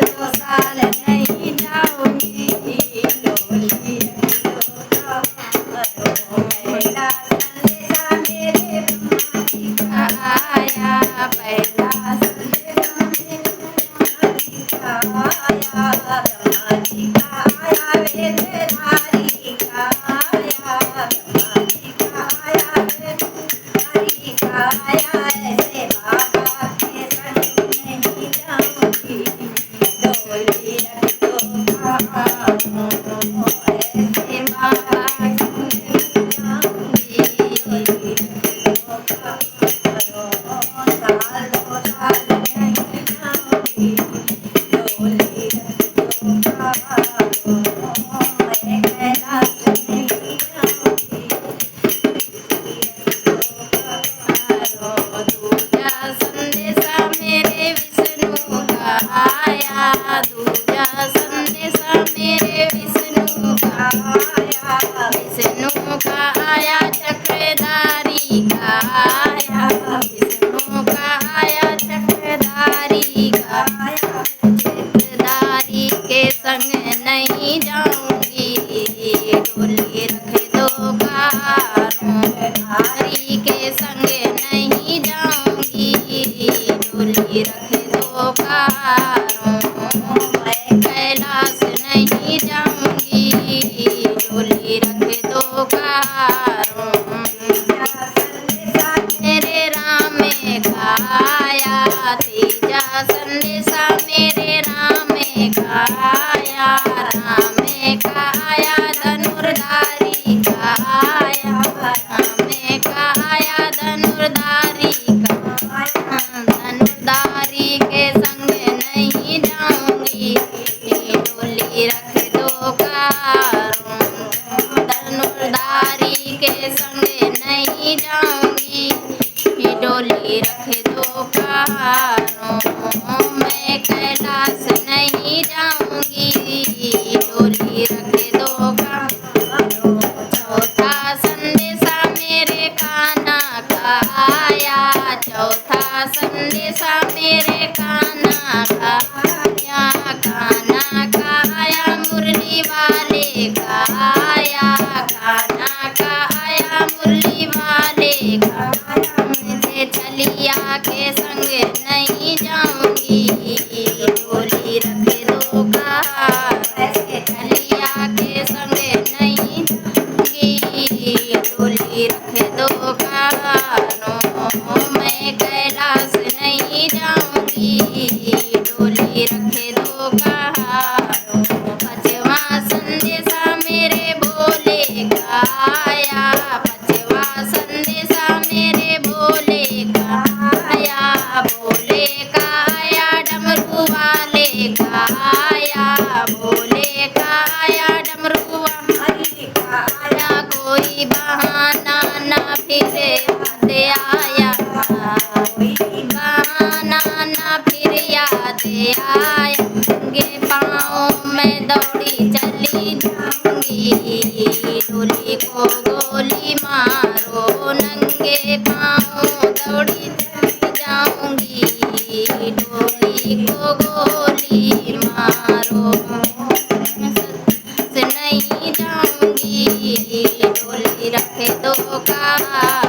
दो साल नहीं जाऊंगी, डोली रख दो कारों। पहला संदेशा मेरे ब्रह्मा जी का आया, पहला संदेशा मेरे ब्रह्मा जी का आया, ब्रह्मा जी का आया, वेदधारी का आया, ब्रह्मा जी का आया, वेदधारी का आया। ऐसे बाबा के संग नहीं जाऊंगी, डोली रख दो कारों। ऐसे बाबा के संग नहीं जाऊंगी, डोली रख दो कारों। साल दो साल नहीं जाऊंगी, डोली रख दो कारों। मैं कैलाश नहीं जाऊंगी, दूजा संदेशा मेरे विष्णु का आया, दूजा संदेशा मेरे विष्णु का आया, विष्णु का आया, चक्रधारी का आया, विष्णु का आया, चक्रधारी का आया। चक्रधारी के संग नहीं जाऊंगी, डोली रख दो कारों। धारी के संग नहीं जाऊंगी, डोली रख दो कारों। मैं कैलाश नहीं जाऊंगी, डोली रख दो कारों। संदेशा मेरे राम का आया, तीजा संदेशा मेरे राम का आया, राम का आया, धनुर्धारी का आया, राम का आया, धनुर्धारी का आया। धनुर्धारी के संग नहीं जाऊंगी, डोली रख दो कारों। धनुर्धारी के संग नहीं जाऊंगी, डोली रख दो कारों। मैं कैलाश नहीं जाऊंगी, डोली रख दो कारों। चौथा संदेशा मेरे कान्हा का आया, चौथा संदेशा मेरे कान्हा का आया, कान्हा का आया, मुरली वाले का आया, कान्हा का आया, मुरली वाले का आया। मुझे चलिया के संग नहीं जाऊंगी, डोली रख दो कारों। ऐसे चलिया के संग नहीं जाऊंगी, डोली रख दो कारों। मैं कैलाश नहीं जाऊंगी, डोली रख दो कारों। पांचवा संदेशा मेरे भोले का आया, पांचवा संदेशा मेरे भोले का आया, भोले का आया, डमरू वाले का आया, भोले का आया, डमरू वाले का आया। कोई बहाना ना फिर याद आया, कोई बहाना ना फिर याद आया। नंगे पाँव मैं दौड़ी चली जाऊंगी, डोली को गोली मारो। नंगे पाँव दौड़ी चली जाऊंगी, डोली को गोली मारो। नहीं जाऊंगी, डोली रख दो कारों।